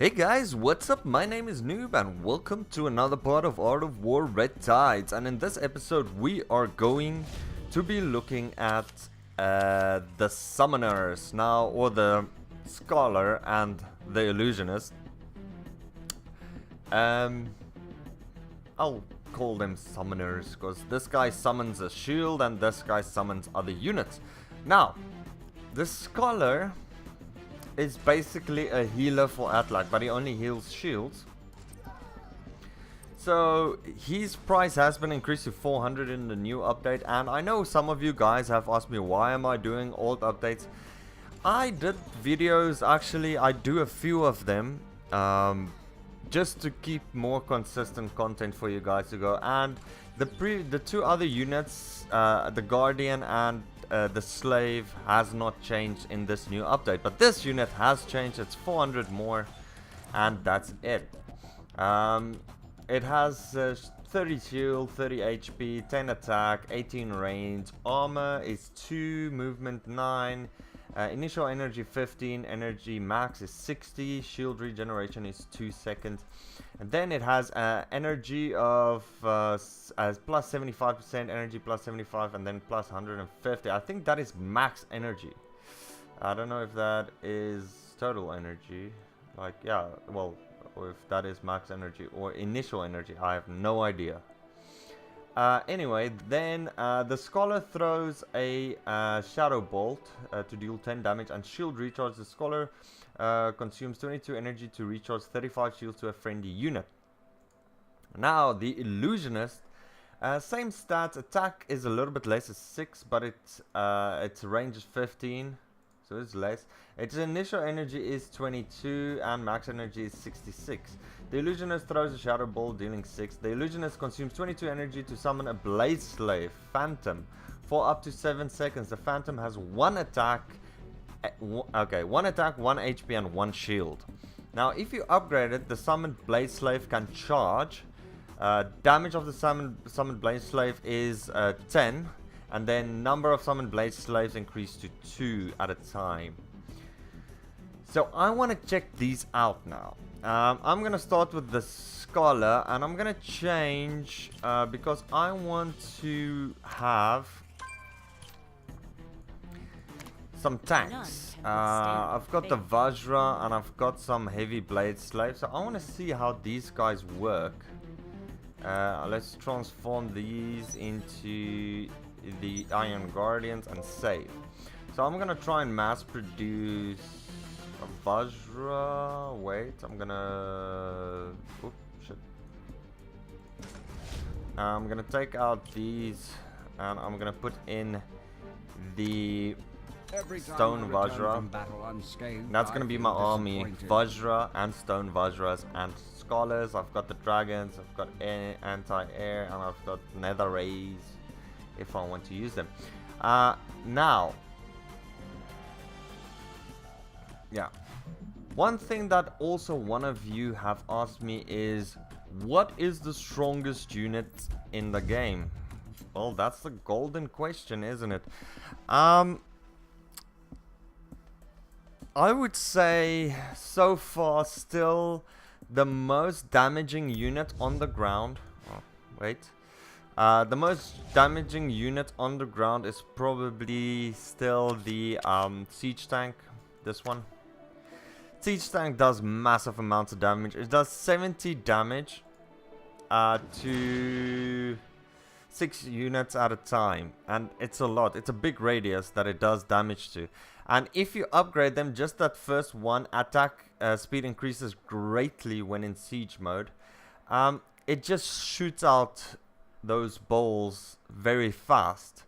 Hey guys, what's up? My name is Noob and welcome to another part of Art of War Red Tides. And in this episode we are going to be looking at the Summoners now, or the Scholar and the Illusionist. I'll call them Summoners because this guy summons a shield and this guy summons other units. Now, the Scholar is basically a healer for Atlac, but he only heals shields. So his price has been increased to 400 in the new update, and I know some of you guys have asked me why am I doing old updates. I did videos, actually I do a few of them, just to keep more consistent content for you guys to go. And the two other units, the Guardian and the Slave, has not changed in this new update, but this unit has changed. It's 400 more and that's it. It has 30 shield, 30 HP, 10 attack, 18 range, armor is 2, movement 9, initial energy 15, energy max is 60, shield regeneration is 2 seconds. And then it has energy of plus 75%, energy plus 75, and then plus 150. I think that is max energy. I don't know if that is total energy. Like, yeah, well, or if that is max energy or initial energy. I have no idea. Anyway, then the Scholar throws a Shadow Bolt to deal 10 damage and shield recharge. The Scholar consumes 22 energy to recharge 35 shields to a friendly unit. Now, the Illusionist, same stats. Attack is a little bit less, it's 6, but its range is 15, so it's less. Its initial energy is 22 and max energy is 66. The Illusionist throws a Shadow Ball dealing 6. The Illusionist consumes 22 energy to summon a Blade Slave Phantom for up to 7 seconds. The Phantom has 1 attack, 1 attack, 1 HP and 1 shield. Now if you upgrade it, the summoned Blade Slave can charge. Damage of the summoned Blade Slave is 10, and then number of summoned Blade Slaves increase to 2 at a time. So I want to check these out now. I'm gonna start with the Scholar, and I'm gonna change because I want to have some tanks. I've got the Vajra and I've got some heavy blade slaves, so I want to see how these guys work. Let's transform these into the Iron Guardians and save. So I'm gonna try and mass produce a Vajra. Wait, I'm gonna... Oops, shit. I'm gonna take out these and I'm gonna put in the Stone Vajra. That's gonna be my army. Vajra and Stone Vajras and Scholars. I've got the Dragons, I've got anti-air, and I've got Nether Rays if I want to use them. Now, yeah, one thing that also one of you have asked me is, what is the strongest unit in the game? Well, that's the golden question, isn't it? I would say so far still the most damaging unit on the ground. Oh, wait. The most damaging unit on the ground is probably still the siege tank. This one. Siege tank does massive amounts of damage. It does 70 damage to 6 units at a time, and it's a lot. It's a big radius that it does damage to. And if you upgrade them, just that first one, attack speed increases greatly when in siege mode. It just shoots out those balls very fast,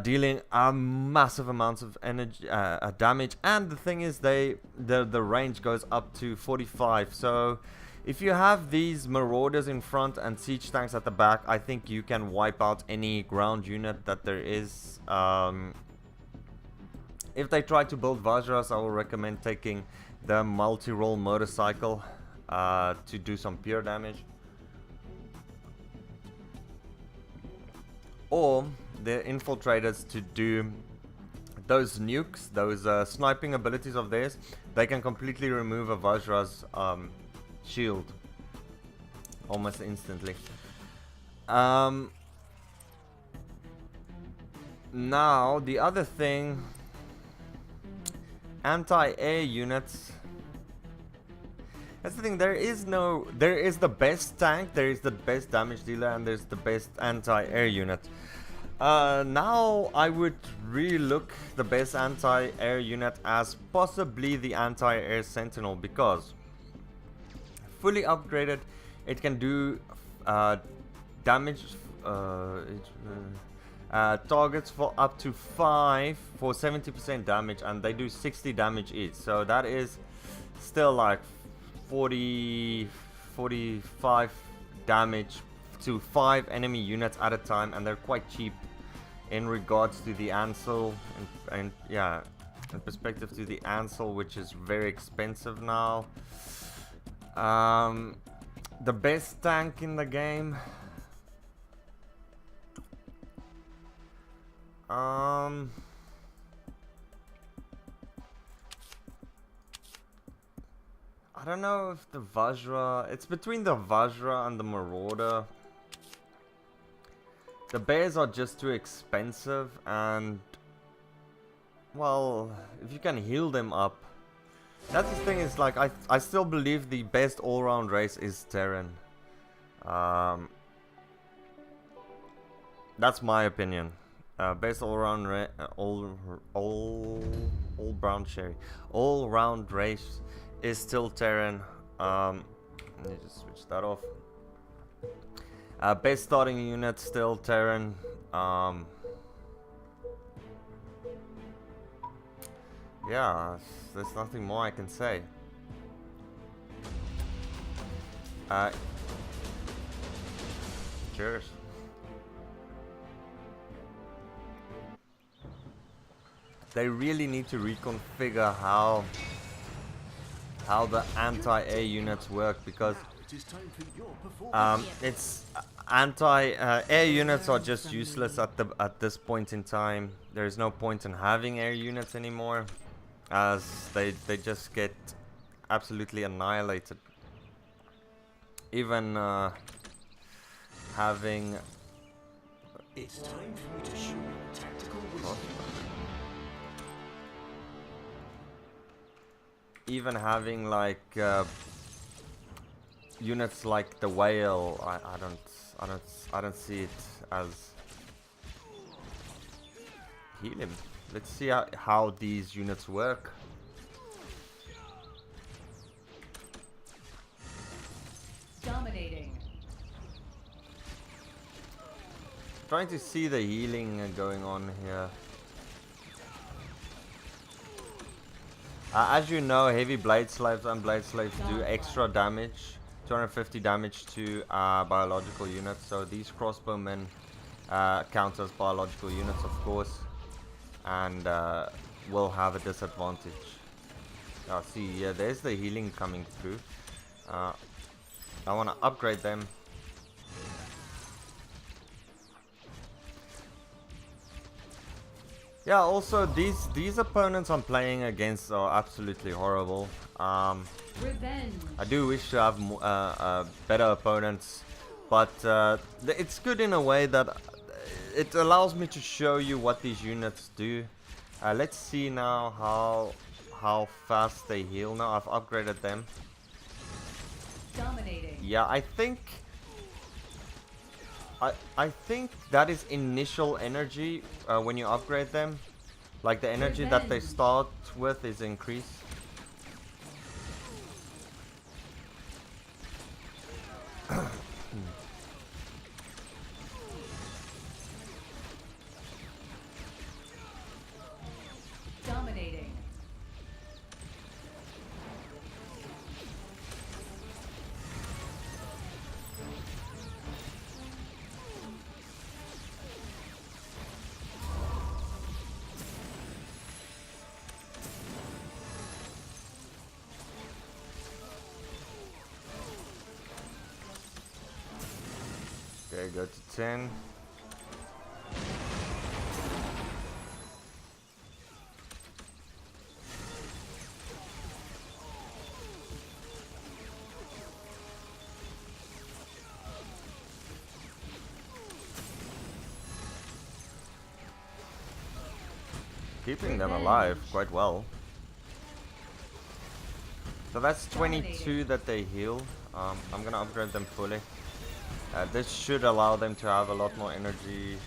dealing massive amounts of energy damage. And the thing is, the range goes up to 45. So if you have these marauders in front and siege tanks at the back, I think you can wipe out any ground unit that there is. If they try to build Vajras, I will recommend taking the multi-role motorcycle to do some pure damage. Or the infiltrators to do those nukes, those sniping abilities of theirs, they can completely remove a Vajra's shield almost instantly. Now the other thing, anti-air units. That's the thing, there is the best tank, there is the best damage dealer, and there's the best anti-air unit. Now I would re-look the best anti-air unit as possibly the anti-air Sentinel, because fully upgraded it can do damage targets for up to 5 for 70% damage, and they do 60 damage each, so that is still like 45 damage to 5 enemy units at a time, and they're quite cheap in regards to the Ansel, and yeah, in perspective to the Ansel, which is very expensive now. The best tank in the game, I don't know if the Vajra, it's between the Vajra and the Marauder. The bears are just too expensive, and well, if you can heal them up. That's the thing, is like I still believe the best all-round race is Terran. That's my opinion. Best all-round all-round race is still Terran. Let me just switch that off. Best starting unit still Terran. Yeah, there's nothing more I can say. Cheers. They really need to reconfigure how the anti-air units work, because it's air units are just useless at this point in time. There is no point in having air units anymore, as they just get absolutely annihilated. Even having it's time for you to show your tactical wisdom. Even having like units like the whale, I don't see it as heal him. Let's see how these units work. Dominating. Trying to see the healing going on here. As you know, heavy blade slaves and blade slaves do extra damage, 250 damage to biological units. So these crossbowmen count as biological units, of course, and will have a disadvantage. See, yeah, there's the healing coming through. I want to upgrade them. Yeah, also these opponents I'm playing against are absolutely horrible. Revenge. I do wish to have better opponents, but it's good in a way that it allows me to show you what these units do. Let's see now how fast they heal. Now I've upgraded them. Dominating. Yeah, I think that is initial energy when you upgrade them. Like the energy that they start with is increased. Dominating. Okay, go to 10. keeping them alive quite well. So that's 22 that they heal. I'm gonna upgrade them fully. This should allow them to have a lot more energy.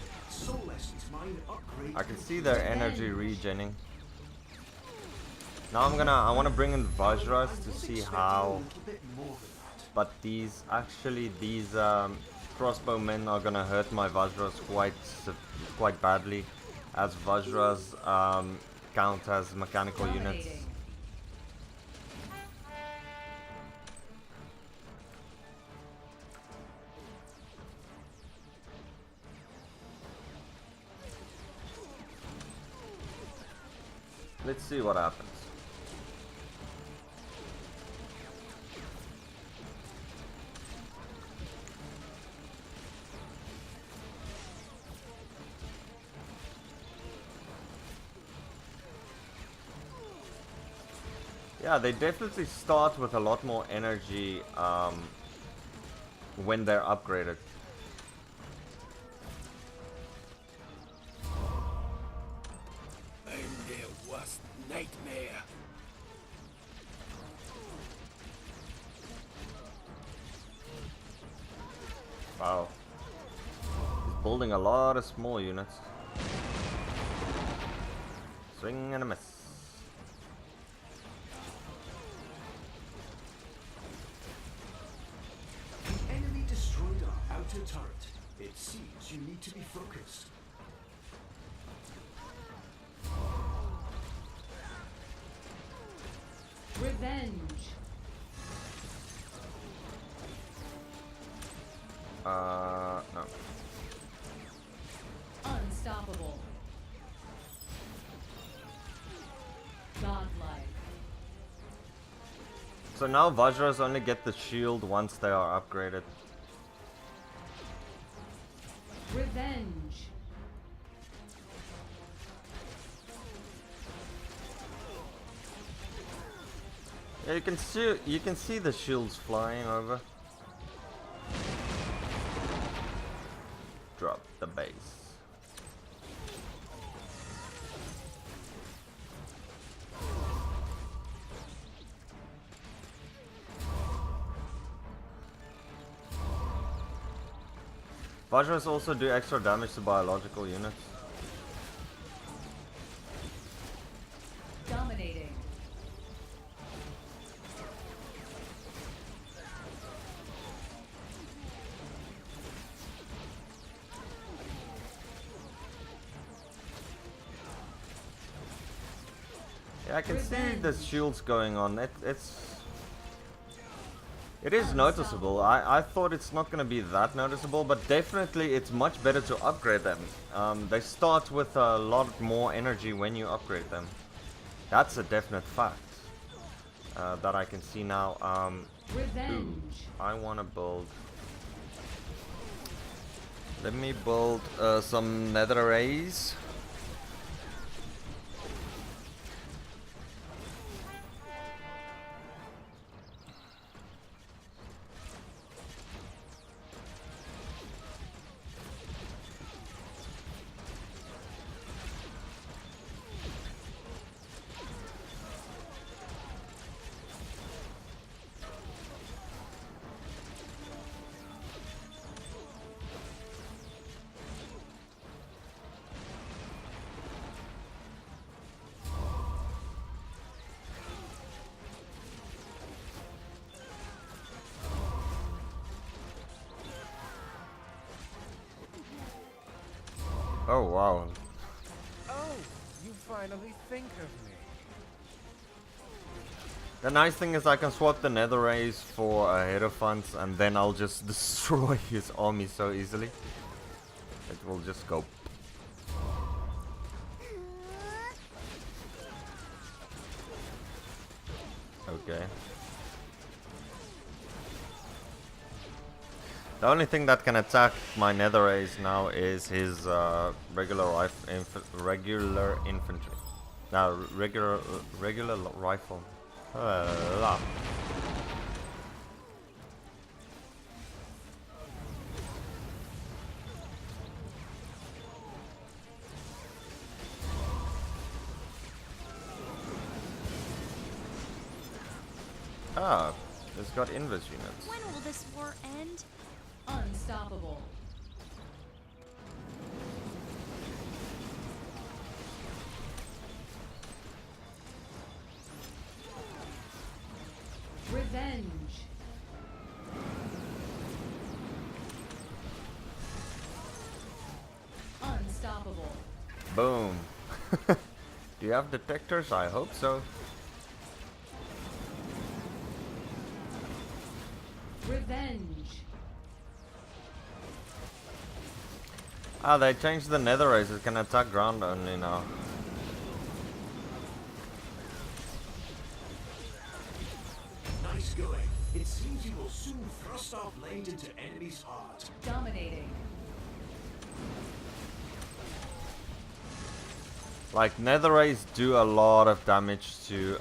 I can see their energy regening. Now I wanna bring in Vajras to see how. But these crossbow men are gonna hurt my Vajras quite badly, as Vajras count as mechanical units. Let's see what happens. Yeah, they definitely start with a lot more energy when they're upgraded. I'm their worst nightmare. Wow. He's building a lot of small units. Swing and a miss. The enemy destroyed our outer turret. It seems you need to be focused. Revenge. No. Unstoppable. Godlike. So now Vajras only get the shield once they are upgraded. Revenge. Yeah, you can see the shields flying over. Drop the base. Vajras also do extra damage to biological units. Dominating. Yeah, I can see the shields going on. It is noticeable. I thought it's not going to be that noticeable, but definitely it's much better to upgrade them. They start with a lot more energy when you upgrade them. That's a definite fact that I can see now. Revenge. I want to build. Let me build some nether arrays. Oh wow. Oh, you finally think of me. The nice thing is I can swap the nether rays for a header funds and then I'll just destroy his army so easily. It will just go. Okay. The only thing that can attack my nether rays now is his regular infantry. Now regular rifle. Ah, it's got invis units. When will this war end? Unstoppable. Revenge. Unstoppable. Boom. Do you have detectors? I hope so. Revenge. Ah, they changed the nether race. It can attack ground only now. Nice going. It seems you will soon thrust our blade into enemy's heart. Dominating. Like nether rays do a lot of damage to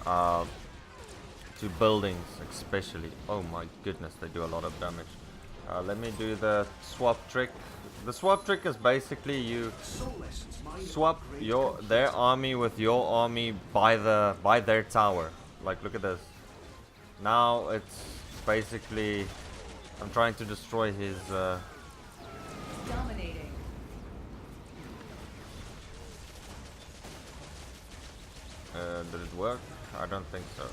buildings, especially. Oh my goodness, they do a lot of damage. Let me do the swap trick. The swap trick is basically you Soul Essence mine swap upgrade their army with your army by their tower. Like look at this. Now it's basically I'm trying to destroy his Dominating. did it work? I don't think so.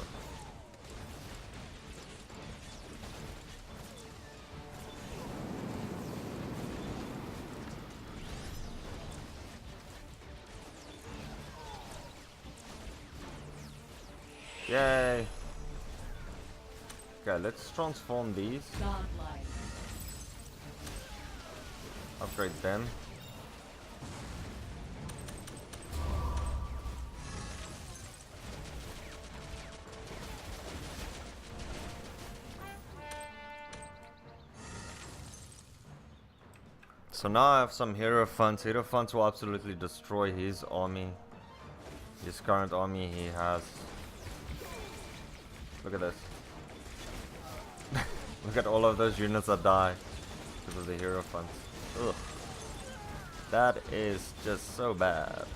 Yay! Okay, let's transform these. Godlike. Upgrade them. So now I have some hero funds. Hero funds will absolutely destroy his army. His current army he has. Look at this. Look at all of those units that die because of the hero funds. Ugh. That is just so bad.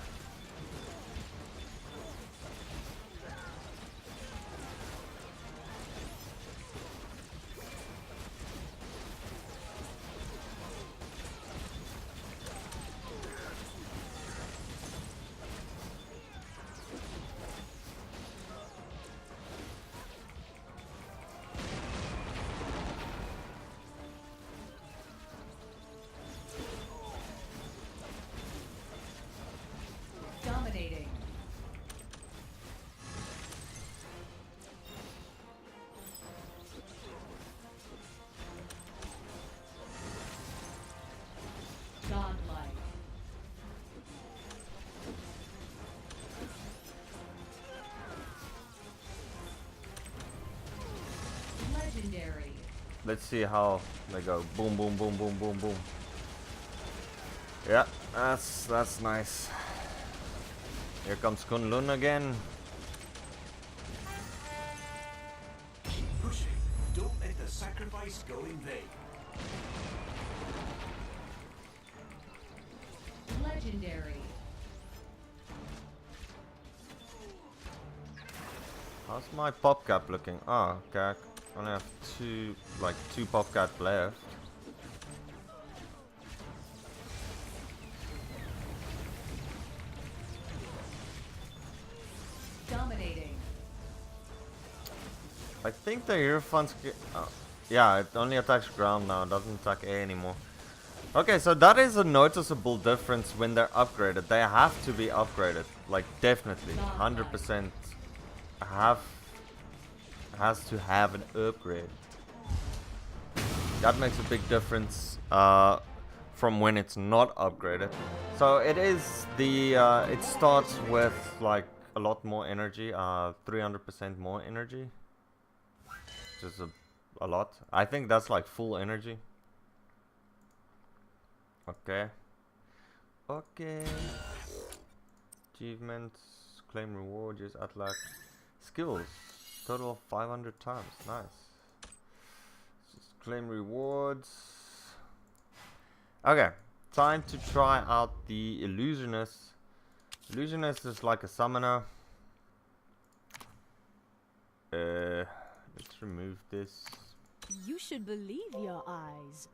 Dominating. Godlike. Legendary. Let's see how they go. Boom, boom, boom, boom, boom, boom. Yeah, that's nice. Here comes Kunlun again. Keep pushing. Don't let the sacrifice go in vain. Legendary. How's my pop cap looking? Oh, okay. I only have two pop cap left. Dominating. I think the hero funds. Yeah, it only attacks ground now. It doesn't attack air anymore. Okay, so that is a noticeable difference when they're upgraded. They have to be upgraded, like definitely, 100%. Has to have an upgrade. That makes a big difference from when it's not upgraded. So it is the it starts with like a lot more energy, 300% more energy, which is a lot. I think that's like full energy. Okay. Okay. Achievements, claim reward, use Atlac. Skills, total of 500 times. Nice. Just claim rewards. Okay, time to try out the Illusionist. Illusionist is like a summoner. Let Let's remove this. You should believe your eyes.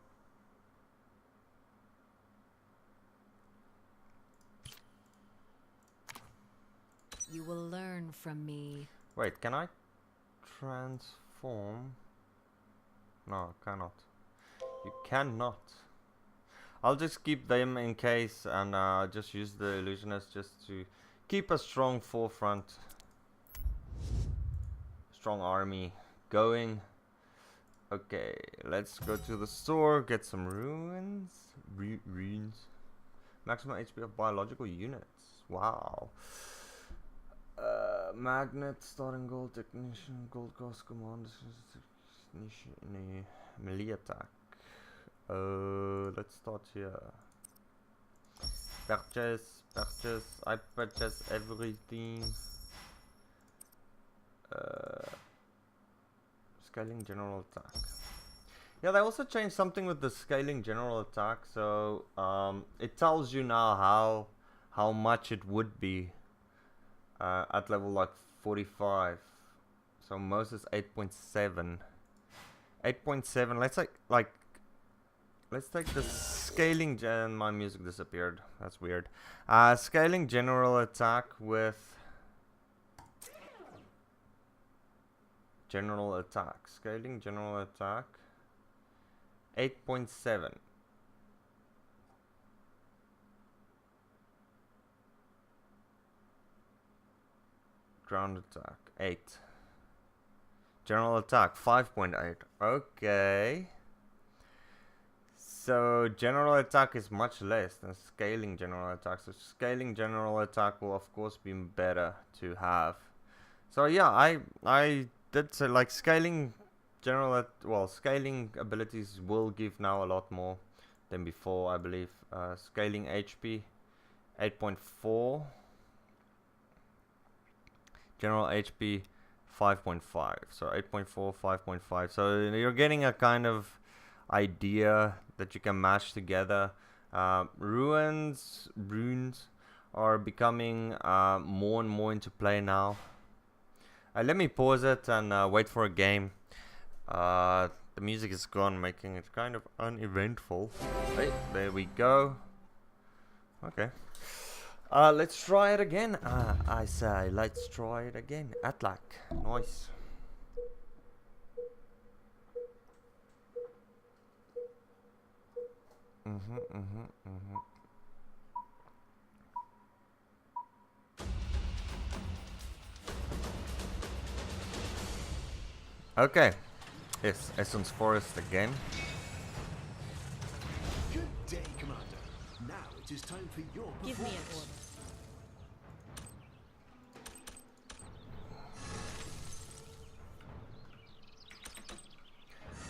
You will learn from me. Wait, can I transform? No, I cannot. You cannot. I'll just keep them in case and just use the Illusionist just to keep a strong forefront. Strong army going. Okay, let's go to the store, get some ruins. Runes. Maximum HP of biological units. Wow. Magnet, starting gold, technician, gold cost, commander, melee attack. Let's start here. Purchase. I purchase everything. Scaling general attack. Yeah, they also changed something with the scaling general attack, so it tells you now how much it would be at level like 45. So most is 8.7. 8.7. Let's take the scaling gen. My music disappeared. That's weird. Scaling general attack with general attack. Scaling general attack. 8.7. Ground attack 8. General attack 5.8. Okay. So general attack is much less than scaling general attack. So scaling general attack will of course be better to have. So yeah, I did say like scaling scaling abilities will give now a lot more than before, I believe. Scaling HP 8.4. General HP 5.5. So 8.4, 5.5. So you're getting a kind of idea that you can mash together. Runes are becoming more and more into play now. Let me pause it and wait for a game. The music is gone, making it kind of uneventful. Hey, there we go. Okay. Let's try it again. I say, let's try it again. Atlac. Nice. Okay. Yes, Essence Forest again. Good day, Commander. Now it is time for your performance. Give me an order.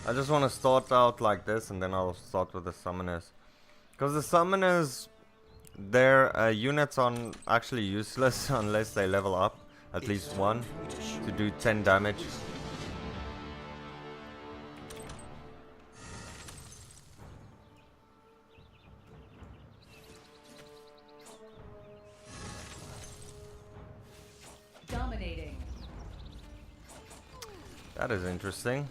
I just want to start out like this and then I'll start with the summoners. Because the summoners, their units are actually useless unless they level up at least one to do 10 damage. Dominating. That is interesting.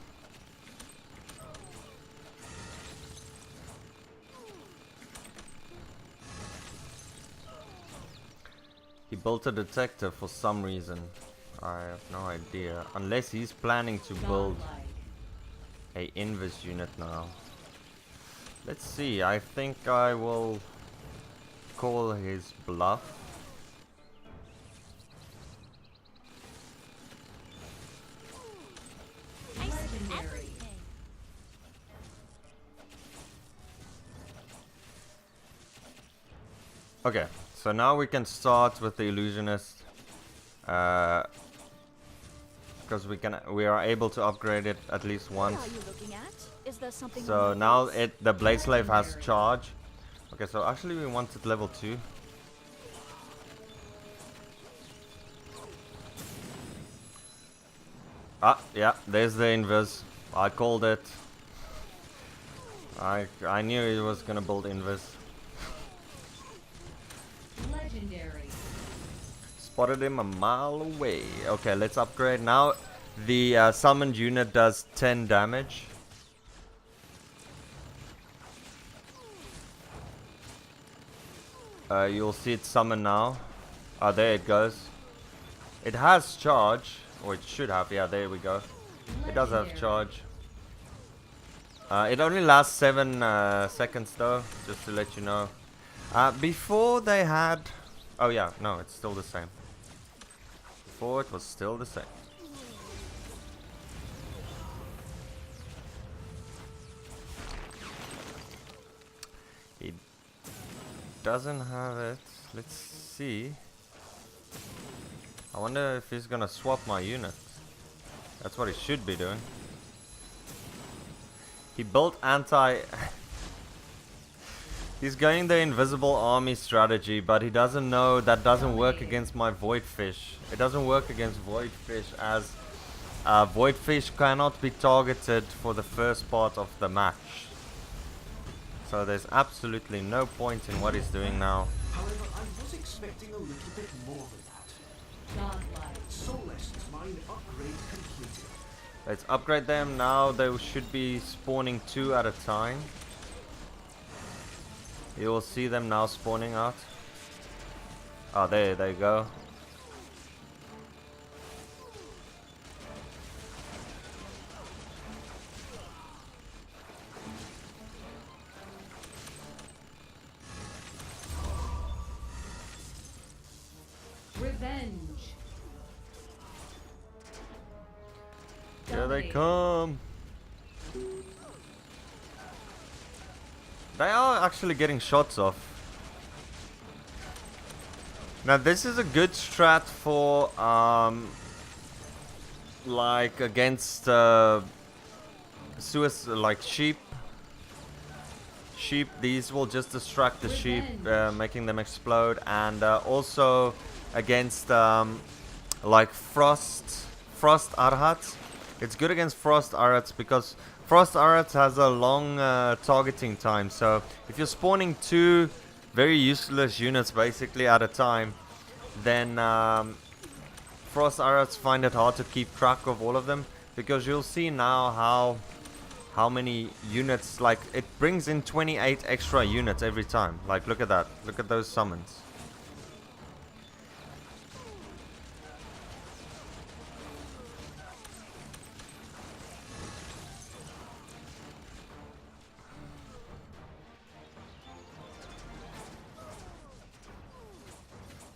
He built a detector for some reason. I have no idea. Unless he's planning to build Godlike. a invis unit now. Let's see. I think I will call his bluff. Legendary. Okay, so now we can start with the Illusionist. Because we are able to upgrade it at least once. What are you looking at? Is there something So on now my the Blade Slave has Legendary. charge. Okay, so actually we want it level 2. Ah, yeah, there's the invis. I called it. I knew he was gonna build invis. Legendary. Spotted him a mile away. Okay, let's upgrade now. the summoned unit does 10 damage. You'll see it summon now. Oh, there it goes. It has charge, or it should have. Yeah, there we go. It does have charge. It only lasts 7 seconds though, just to let you know. Before they had... Oh yeah, no, it's still the same. Before it was still the same. He doesn't have it. Let's see. I wonder if he's gonna swap my unit. That's what he should be doing. He built anti... He's going the invisible army strategy, but he doesn't know that doesn't work against my Voidfish. It doesn't work against Voidfish, as Voidfish cannot be targeted for the first part of the match. So there's absolutely no point in what he's doing now. However, I was expecting a little bit more than that. Godlike. Solest's mine upgrade completed. Let's upgrade them now. They should be spawning 2 at a time. You will see them now spawning out. Oh, there they go. Revenge. Here they Dominating. come. They are actually getting shots off. Now this is a good strat for like against like sheep. These will just distract the sheep, making them explode, and also against like frost arhats. It's good against frost arhats because Frost Arats has a long targeting time, so if you're spawning 2 very useless units basically at a time, then Frost Arats find it hard to keep track of all of them, because you'll see now how many units, like it brings in 28 extra units every time. Like look at that, look at those summons.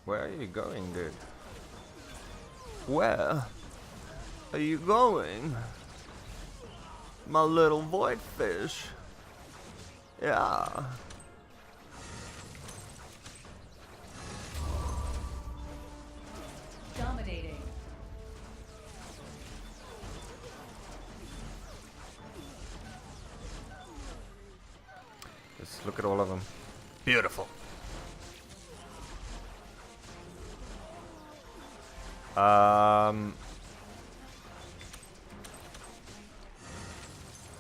Where are you going, dude? Where are you going? My little void fish. Yeah. Dominating. Just look at all of them. Beautiful.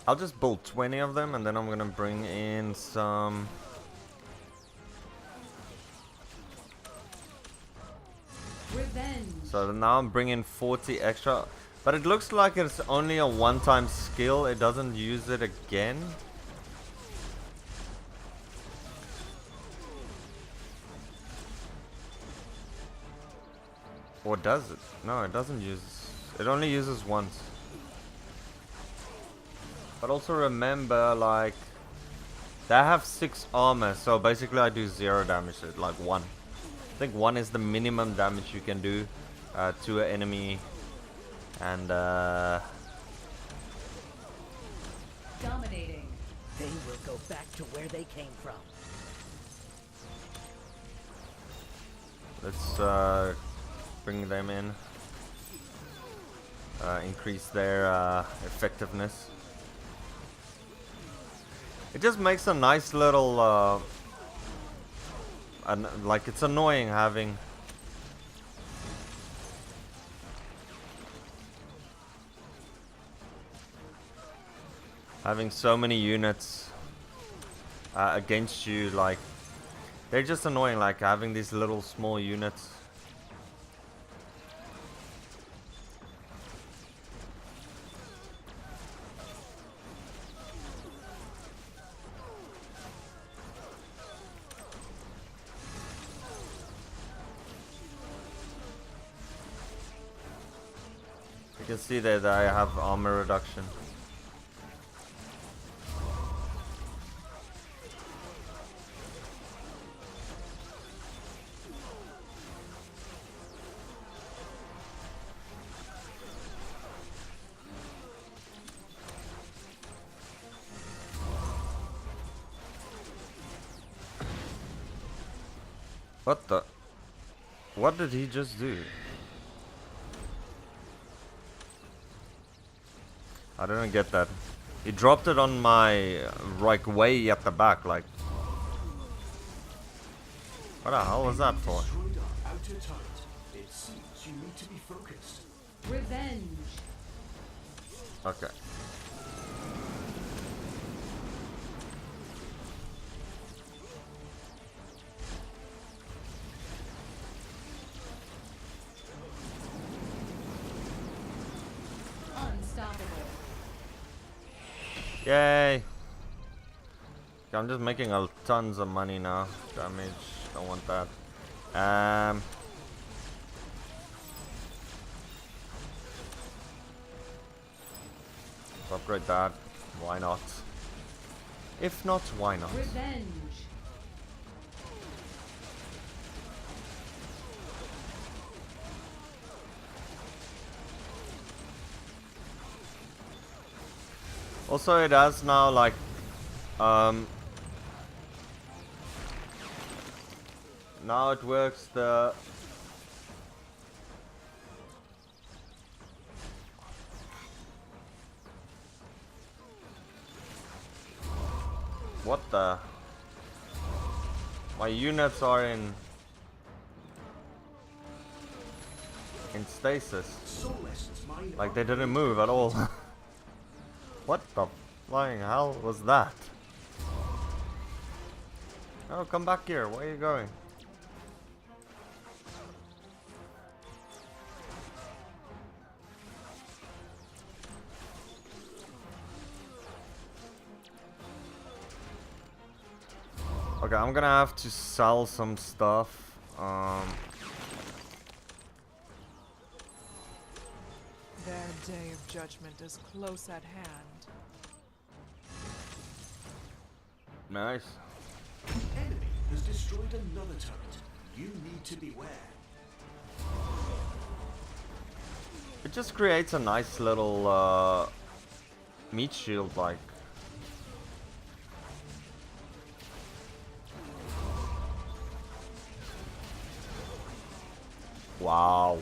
I'll just build 20 of them, and then I'm gonna bring in some. Revenge. So now I'm bringing 40 extra, but it looks like it's only a one-time skill. It doesn't use it again. Or does it? No, it doesn't use. It only uses once. But also remember, like, they have 6 armor, so basically I do 0 damage to it, like 1. I think 1 is the minimum damage you can do to an enemy, and Dominating. They will go back to where they came from. let's bring them in, increase their effectiveness. It just makes a nice little like, it's annoying having so many units against you. Like, they're just annoying, like having these little small units. You can see that I have armor reduction. What the? What did he just do? I didn't get that. He dropped it on my, like, way at the back, like. What the hell was that for? Destroyed our outer turret. It seems you need to be focused. Revenge. Okay. Unstoppable. Yay! I'm just making a tons of money now. Damage, don't want that. Let's upgrade that. Why not? If not, why not? Revenge. Also, it has now like now it works the what the my units are in stasis, Soulless's mine like they didn't move at all. What the flying hell was that? Oh, come back here. Where are you going? Okay, I'm gonna have to sell some stuff. Their day of judgment is close at hand. Nice. enemy has destroyed another turret. You need to beware. It just creates a nice little meat shield, like. Wow.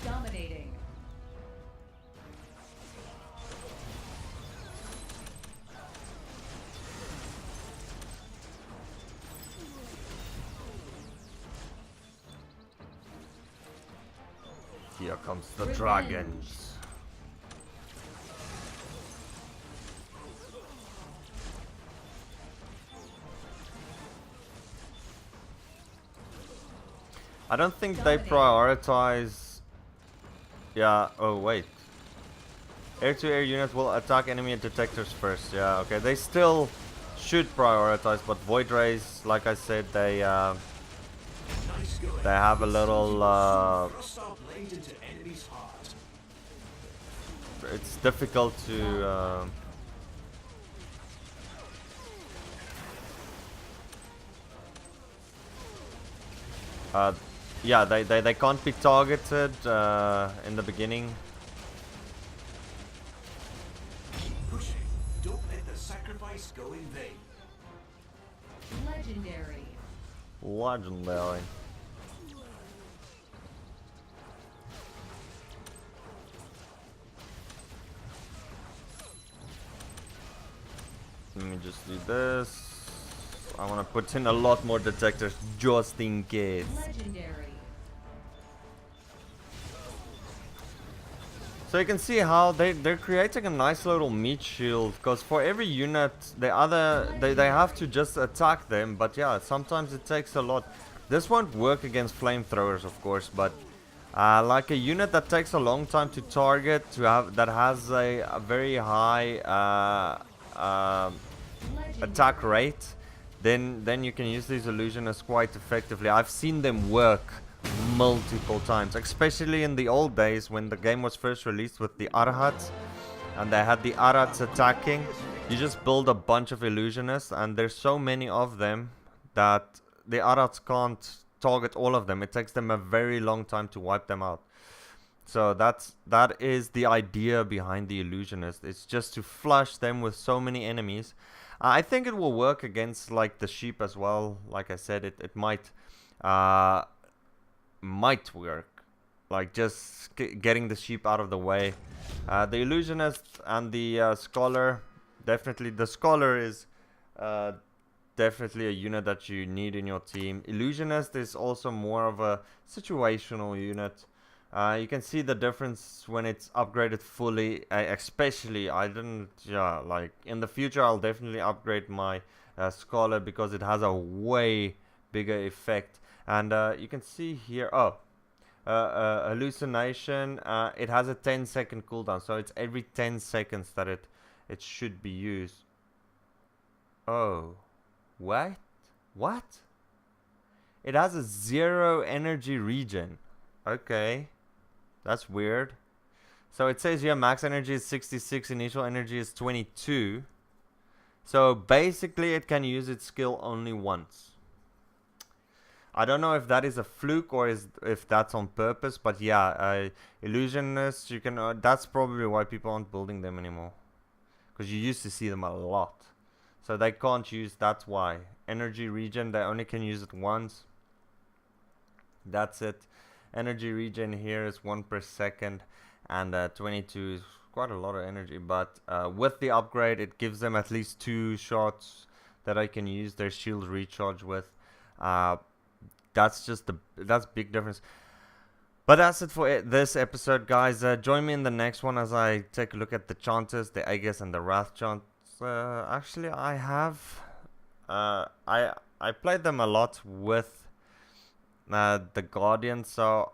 Dominating. Here comes the Revenge. dragons. I don't think they Dominating. prioritize. Yeah, oh wait. Air-to-air units will attack enemy detectors first. Yeah, okay. They still should prioritize, but Void Rays, like I said, they Nice going. they have a little Thrust our blade into enemy's heart. it's difficult to yeah, they can't be targeted in the beginning. Keep pushing. Don't let the sacrifice go in vain. Legendary. Legendary. Let me just do this. I want to put in a lot more detectors just in case. Legendary. So you can see how they're creating a nice little meat shield, because for every unit they have to just attack them, but yeah, sometimes it takes a lot. This won't work against flamethrowers, of course, but Like a unit that takes a long time to target, that has a very high attack rate, then you can use these illusionists quite effectively. I've seen them work multiple times, especially in the old days when the game was first released with the Arhats, and they had the Arhats attacking. You just build a bunch of illusionists, and there's so many of them that the Arhats can't target all of them. It takes them a very long time to wipe them out. So that is the idea behind the Illusionist. It's just to flush them with so many enemies. I think it will work against like the sheep as well. Like I said, it might work. Like just getting the sheep out of the way. The Illusionist and the Scholar, definitely the Scholar is definitely a unit that you need in your team. Illusionist is also more of a situational unit. You can see the difference when it's upgraded fully. Especially, like in the future, I'll definitely upgrade my Scholar because it has a way bigger effect. And you can see here, hallucination. It has a 10-second cooldown, so it's every 10 seconds that it should be used. Oh. What? It has a 0 energy regen. Okay. That's weird. So it says here max energy is 66, initial energy is 22. So basically it can use its skill only once. I don't know if that is a fluke or if that's on purpose, but yeah, illusionists, you can that's probably why people aren't building them anymore. Because you used to see them a lot. So they can't use, that's why. Energy regen, they only can use it once. That's it. Energy regen here is 1 per second. And 22 is quite a lot of energy. But with the upgrade, it gives them at least 2 shots that I can use their shield recharge with. That's big difference. But that's it for this episode, guys. Join me in the next one as I take a look at the Chanters, the Aegis, and the Wrath Chant. Actually, I have I played them a lot with the Guardian, so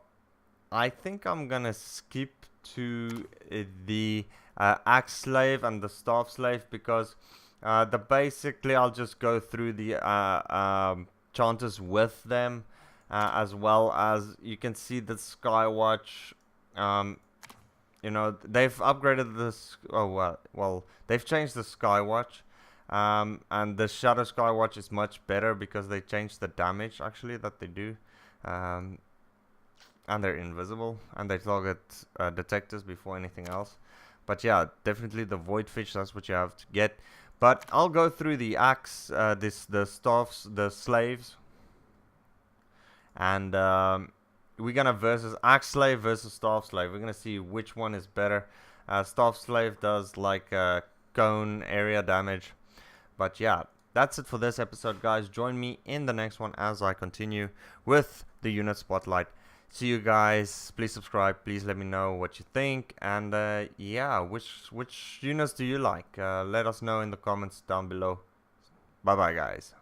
I think I'm gonna skip to the Axe Slave and the Staff Slave because basically I'll just go through the Chanters with them, as well as you can see the Skywatch. You know, they've upgraded this. Oh well, they've changed the Skywatch, and the Shadow Skywatch is much better because they changed the damage actually that they do, and they're invisible and they target detectors before anything else. But yeah, definitely the Void Fish. That's what you have to get. But I'll go through the axe, the staffs, the slaves, and we're gonna versus Axe Slave versus Staff Slave. We're gonna see which one is better. Staff Slave does like cone area damage. But yeah, that's it for this episode, guys. Join me in the next one as I continue with the unit spotlight. See you guys. Please subscribe. Please let me know what you think. And yeah, which units do you like? Let us know in the comments down below. Bye bye, guys.